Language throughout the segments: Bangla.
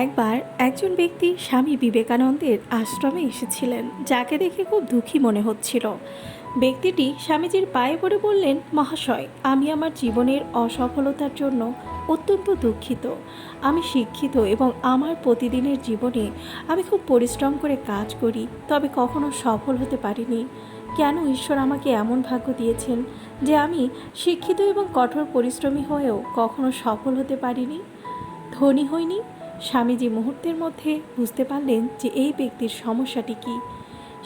একবার একজন ব্যক্তি স্বামী বিবেকানন্দের আশ্রমে এসেছিলেন, যাকে দেখে খুব দুঃখী মনে হচ্ছিল। ব্যক্তিটি স্বামীজির পায়ে পড়ে বললেন, মহাশয়, আমি আমার জীবনের অসফলতার জন্য অত্যন্ত দুঃখিত। আমি শিক্ষিত এবং আমার প্রতিদিনের জীবনে আমি খুব পরিশ্রম করে কাজ করি, তবে কখনো সফল হতে পারিনি। কেন ঈশ্বর আমাকে এমন ভাগ্য দিয়েছেন যে আমি শিক্ষিত এবং কঠোর পরিশ্রমী হয়েও কখনো সফল হতে পারিনি, ধনী হইনি? স্বামীজি মুহূর্তের মধ্যে বুঝতে পারলেন যে এই ব্যক্তির সমস্যাটি কী।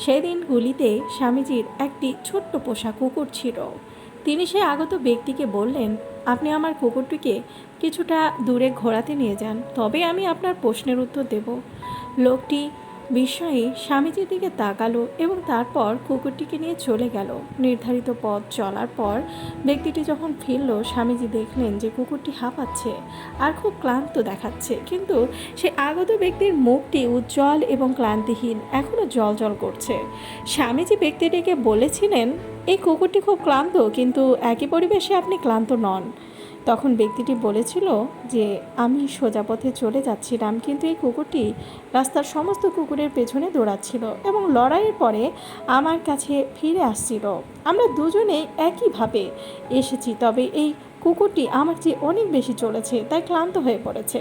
সেদিন গুলিতে স্বামীজির একটি ছোট্ট পোষা কুকুর ছিল। তিনি সে আগত ব্যক্তিকে বললেন, আপনি আমার কুকুরটিকে কিছুটা দূরে ঘোরাতে নিয়ে যান, তবে আমি আপনার প্রশ্নের উত্তর দেব। লোকটি বিস্ময়ে স্বামীজির দিকে তাকালো এবং তারপর কুকুরটিকে নিয়ে চলে গেল। নির্ধারিত পথ চলার পর ব্যক্তিটি যখন ফিরল, স্বামীজি দেখলেন যে কুকুরটি হাঁপাচ্ছে আর খুব ক্লান্ত দেখাচ্ছে, কিন্তু সে আগত ব্যক্তির মুখটি উজ্জ্বল এবং ক্লান্তিহীন, এখনও জল করছে। স্বামীজি ব্যক্তিটিকে বলেছিলেন, এই কুকুরটি খুব ক্লান্ত, কিন্তু একই পরিবেশে আপনি ক্লান্ত নন। তখন ব্যক্তিটি বলেছিল যে আমি সোজা পথে চলে যাচ্ছিলাম, কিন্তু এই কুকুরটি রাস্তার সমস্ত কুকুরের পেছনে দৌড়াচ্ছিল এবং লড়াইয়ের পরে আমার কাছে ফিরে আসছিল। আমরা দুজনেই একইভাবে এসেছি, তবে এই কুকুরটি আমার চেয়ে অনেক বেশি চলেছে, তাই ক্লান্ত হয়ে পড়েছে।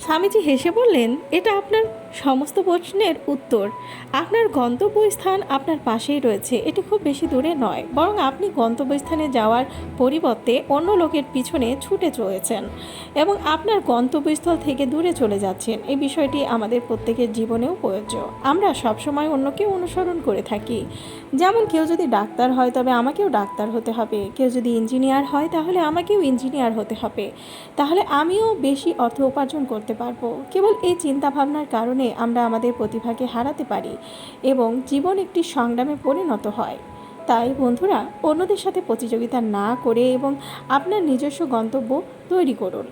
স্বামীজি হেসে বললেন, এটা আপনার সমস্ত প্রশ্নের উত্তর। আপনার গন্তব্যস্থান আপনার পাশেই রয়েছে, এটি খুব বেশি দূরে নয়, বরং আপনি গন্তব্যস্থানে যাওয়ার পরিবর্তে অন্য লোকের পিছনে ছুটে চলেছেন এবং আপনার গন্তব্যস্থল থেকে দূরে চলে যাচ্ছেন। এই বিষয়টি আমাদের প্রত্যেকের জীবনেও প্রযোজ্য। আমরা সবসময় অন্যকে অনুসরণ করে থাকি। যেমন কেউ যদি ডাক্তার হয় তবে আমাকেও ডাক্তার হতে হবে, কেউ যদি ইঞ্জিনিয়ার হয় তাহলে আমাকেও ইঞ্জিনিয়ার হতে হবে, তাহলে আমিও বেশি অর্থ উপার্জন করতে পারবো। কেবল এই চিন্তাভাবনার কারণে আমরা আমাদের প্রতিভাকে হারাতে পারি এবং জীবন একটি সংগ্রামে পরিণত হয়। তাই বন্ধুরা, অন্যদের সাথে প্রতিযোগিতা না করে এবং আপনার নিজস্ব গন্তব্য তৈরি করুন।